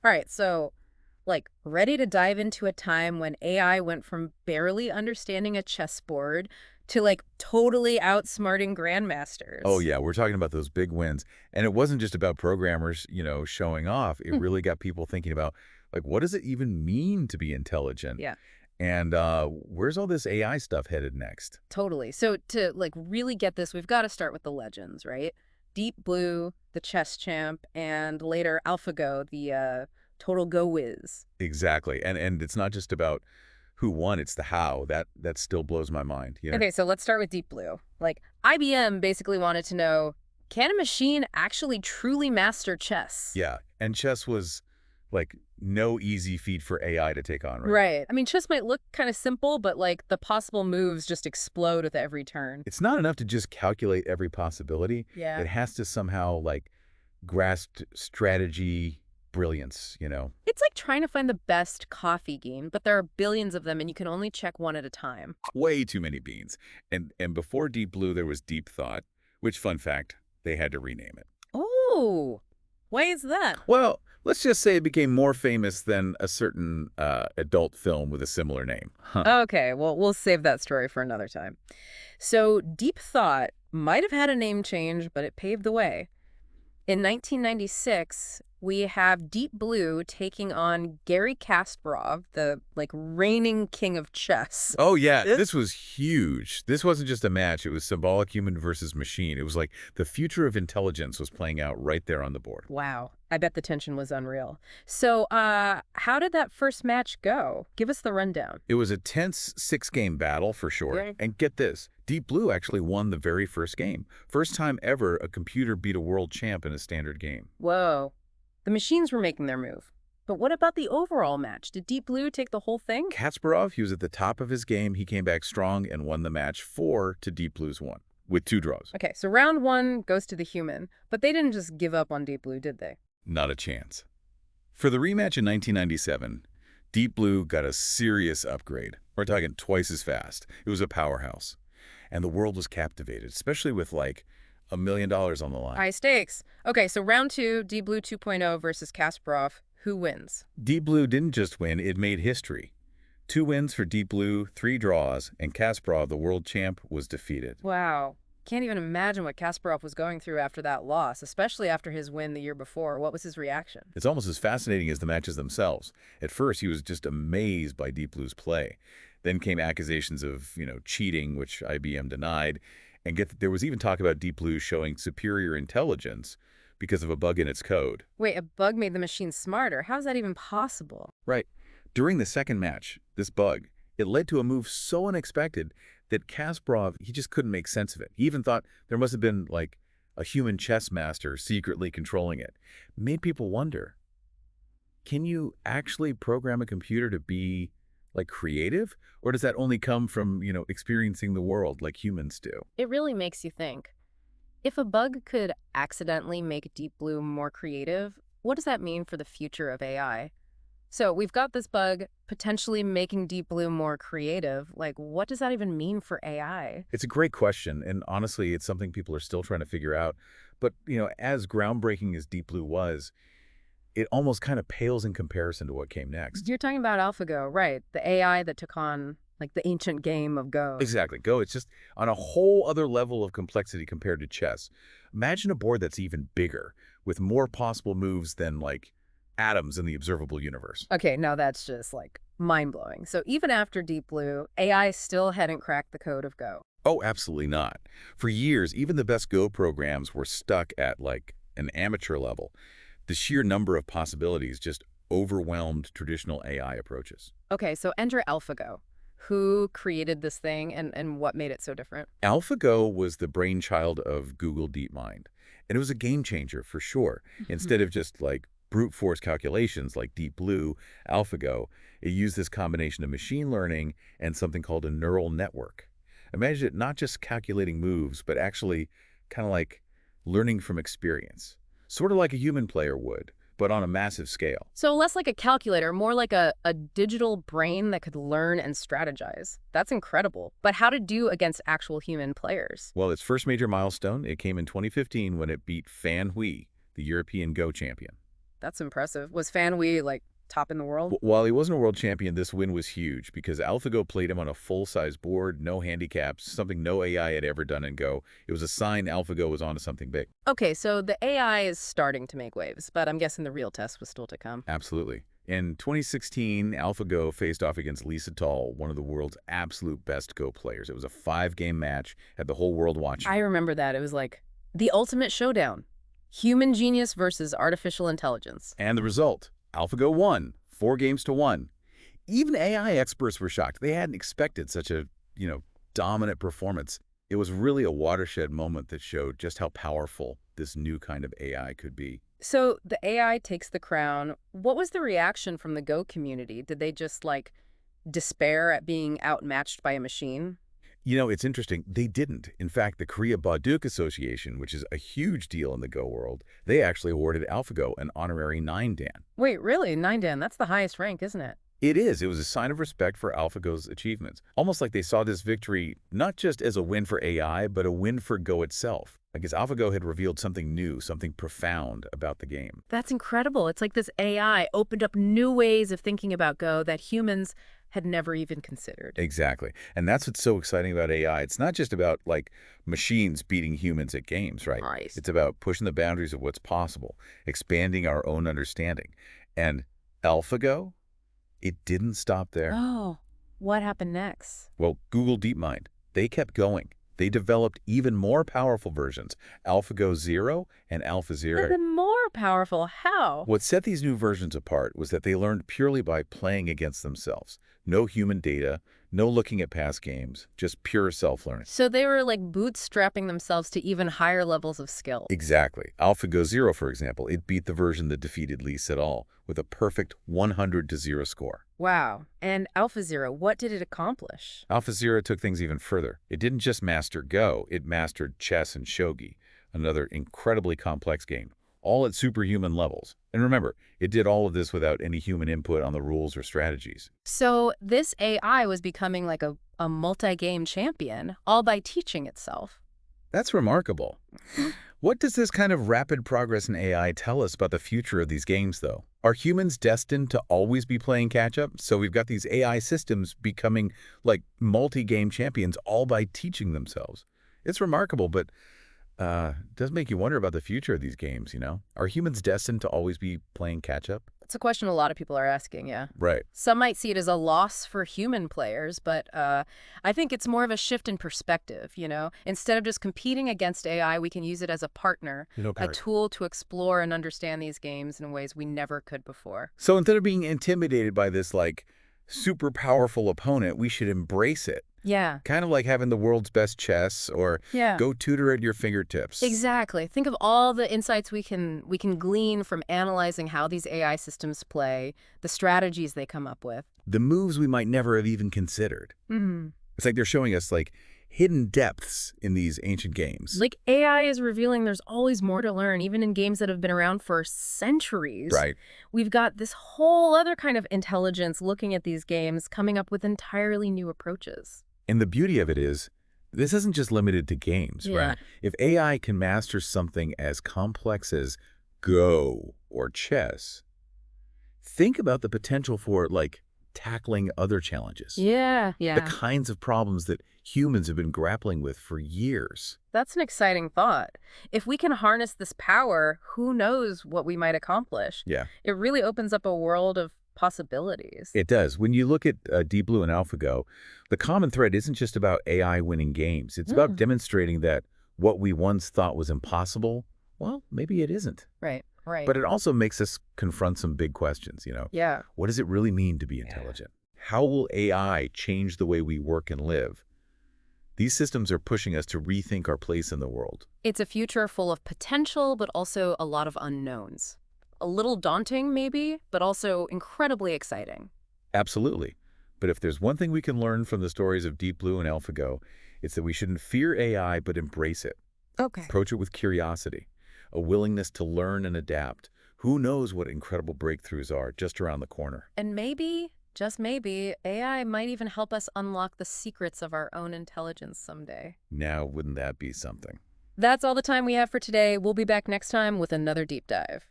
All right, so like ready to dive into a time when AI went from barely understanding a chessboard to like totally outsmarting Oh grandmasters. yeah, we're talking about those big wins. And it wasn't just about programmers, showing off. It Hmm. really got people thinking about, like, what does it even mean to be intelligent? Yeah, And where's all this AI stuff headed next? totally. So to like really get this, we've got to start with the legends, right? Deep Blue, the chess champ, and later AlphaGo, the total go whiz. Exactly. And it's not just about who won, it's the how. That still blows my mind. Okay, so let's start with Deep Blue. Like, IBM basically wanted to know, can a machine actually truly master chess? Yeah. And chess was like no easy feat for AI to take on, right? Right. I mean, chess might look kind of simple, but like the possible moves just explode with every turn. It's not enough to just calculate every possibility. Yeah. It has to somehow like grasp strategy brilliance. It's like trying to find the best coffee bean, but there are billions of them and you can only check one at a time. Way too many beans. And before Deep Blue, there was Deep Thought, which, fun fact, they had to rename it. Oh, why is that? Well, let's just say it became more famous than a certain adult film with a similar name. Huh. Okay, well, we'll save that story for another time. So, Deep Thought might have had a name change, but it paved the way. In 1996, we have Deep Blue taking on Gary Kasparov, the like reigning king of chess. Oh, yeah, this was huge. This wasn't just a match. It was symbolic human versus machine. It was like the future of intelligence was playing out right there on the board. Wow, I bet the tension was unreal. So, how did that first match go? Give us the rundown. It was a tense six-game battle for sure. Yeah. And get this, Deep Blue actually won the very first game. First time ever a computer beat a world champ in a standard game. Whoa, the machines were making their move. But what about the overall match? Did Deep Blue take the whole thing? Kasparov, he was at the top of his game. He came back strong and won the match 4 to Deep Blue's 1 with 2 draws. Okay, so round one goes to the human, but they didn't just give up on Deep Blue, did they? Not a chance. For the rematch in 1997, Deep Blue got a serious upgrade. We're talking twice as fast. It was a powerhouse. And the world was captivated, especially with like $1 million on the line. High stakes. Okay, so round two, Deep Blue 2.0 versus Kasparov. Who wins? Deep Blue didn't just win, it made history. 2 wins for Deep Blue, 3 draws, and Kasparov, the world champ, was defeated. Wow. Can't even imagine what Kasparov was going through after that loss, especially after his win the year before. What was his reaction? It's almost as fascinating as the matches themselves. At first, he was just amazed by Deep Blue's play. Then came accusations of, cheating, which IBM denied. And there was even talk about Deep Blue showing superior intelligence because of a bug in its code. Wait, a bug made the machine smarter. How's that even possible? Right. During the second match, this bug, it led to a move so unexpected that Kasparov, he just couldn't make sense of it. He even thought there must have been, like, a human chess master secretly controlling it. Made people wonder, can you actually program a computer to be, like, creative? Or does that only come from, experiencing the world like humans do? It really makes you think. If a bug could accidentally make Deep Blue more creative, what does that mean for the future of AI? So we've got this bug potentially making Deep Blue more creative. Like, what does that even mean for AI? It's a great question, and honestly, it's something people are still trying to figure out. But, as groundbreaking as Deep Blue was, it almost kind of pales in comparison to what came next. You're talking about AlphaGo, right? The AI that took on like the ancient game of Go. Exactly. Go. It's just on a whole other level of complexity compared to chess. Imagine a board that's even bigger, with more possible moves than, like, atoms in the observable universe. Okay, now that's just like mind-blowing. So even after Deep Blue, AI still hadn't cracked the code of Go. Oh, absolutely not. For years, even the best Go programs were stuck at, like, an amateur level. The sheer number of possibilities just overwhelmed traditional AI approaches. Okay, so enter AlphaGo. Who created this thing and what made it so different? AlphaGo was the brainchild of Google DeepMind, and it was a game changer for sure. Instead of just, like, brute force calculations like Deep Blue, AlphaGo, it used this combination of machine learning and something called a neural network. Imagine it not just calculating moves, but actually kind of like learning from experience, sort of like a human player would, but on a massive scale. So less like a calculator, more like a digital brain that could learn and strategize. That's incredible. But how to do against actual human players? Well, its first major milestone, it came in 2015 when it beat Fan Hui, the European Go champion. That's impressive. Was Fan Wei, like, top in the world? While he wasn't a world champion, this win was huge because AlphaGo played him on a full-size board, no handicaps, something no AI had ever done in Go. It was a sign AlphaGo was onto something big. Okay, so the AI is starting to make waves, but I'm guessing the real test was still to come. Absolutely. In 2016, AlphaGo faced off against Lisa Tall, one of the world's absolute best Go players. It was a 5-game match, had the whole world watching. I remember that. It was like the ultimate showdown. Human genius versus artificial intelligence. And the result, AlphaGo won, 4 games to 1. Even AI experts were shocked. They hadn't expected such a, dominant performance. It was really a watershed moment that showed just how powerful this new kind of AI could be. So the AI takes the crown. What was the reaction from the Go community? Did they just, like, despair at being outmatched by a machine? It's interesting. They didn't. In fact, the Korea Baduk Association, which is a huge deal in the Go world, they actually awarded AlphaGo an honorary 9-dan. Wait, really? 9-dan? That's the highest rank, isn't it? It is. It was a sign of respect for AlphaGo's achievements. Almost like they saw this victory not just as a win for AI, but a win for Go itself. I guess AlphaGo had revealed something new, something profound about the game. That's incredible. It's like this AI opened up new ways of thinking about Go that humans had never even considered. Exactly. And that's what's so exciting about AI. It's not just about, like, machines beating humans at games, right? Nice. It's about pushing the boundaries of what's possible, expanding our own understanding. And AlphaGo, it didn't stop there. Oh, what happened next? Well, Google DeepMind, they kept going. They developed even more powerful versions, AlphaGo Zero and AlphaZero. Even more powerful. How? What set these new versions apart was that they learned purely by playing against themselves. No human data, no looking at past games, just pure self-learning. So they were like bootstrapping themselves to even higher levels of skill. Exactly. AlphaGo Zero, for example, it beat the version that defeated Lee Sedol with a perfect 100-0 score. Wow. And AlphaZero, what did it accomplish? AlphaZero took things even further. It didn't just master Go, it mastered chess and shogi, another incredibly complex game, all at superhuman levels. And remember, it did all of this without any human input on the rules or strategies. So this AI was becoming like a multi-game champion, all by teaching itself. That's remarkable. What does this kind of rapid progress in AI tell us about the future of these games, though? Are humans destined to always be playing catch-up? So we've got these AI systems becoming like multi-game champions all by teaching themselves. It's remarkable, but it does make you wonder about the future of these games, Are humans destined to always be playing catch-up? It's a question a lot of people are asking, yeah. Right. Some might see it as a loss for human players, but I think it's more of a shift in perspective, Instead of just competing against AI, we can use it as a partner, a tool to explore and understand these games in ways we never could before. So instead of being intimidated by this, like, super powerful opponent, we should embrace it. Yeah. Kind of like having the world's best chess or Go tutor at your fingertips. Exactly. Think of all the insights we can glean from analyzing how these AI systems play, the strategies they come up with. The moves we might never have even considered. Mm-hmm. It's like they're showing us, like, hidden depths in these ancient games. Like AI is revealing there's always more to learn, even in games that have been around for centuries. Right. We've got this whole other kind of intelligence looking at these games, coming up with entirely new approaches. And the beauty of it is, this isn't just limited to games, right? If AI can master something as complex as Go or chess, think about the potential for, like, tackling other challenges. Yeah. The kinds of problems that humans have been grappling with for years. That's an exciting thought. If we can harness this power, who knows what we might accomplish? Yeah. It really opens up a world of possibilities. It does. When you look at Deep Blue and AlphaGo, the common thread isn't just about AI winning games. It's about demonstrating that what we once thought was impossible, well, maybe it isn't. Right. But it also makes us confront some big questions, Yeah. What does it really mean to be intelligent? How will AI change the way we work and live? These systems are pushing us to rethink our place in the world. It's a future full of potential, but also a lot of unknowns. A little daunting, maybe, but also incredibly exciting. Absolutely. But if there's one thing we can learn from the stories of Deep Blue and AlphaGo, it's that we shouldn't fear AI, but embrace it. Okay. Approach it with curiosity, a willingness to learn and adapt. Who knows what incredible breakthroughs are just around the corner? And maybe, just maybe, AI might even help us unlock the secrets of our own intelligence someday. Now, wouldn't that be something? That's all the time we have for today. We'll be back next time with another deep dive.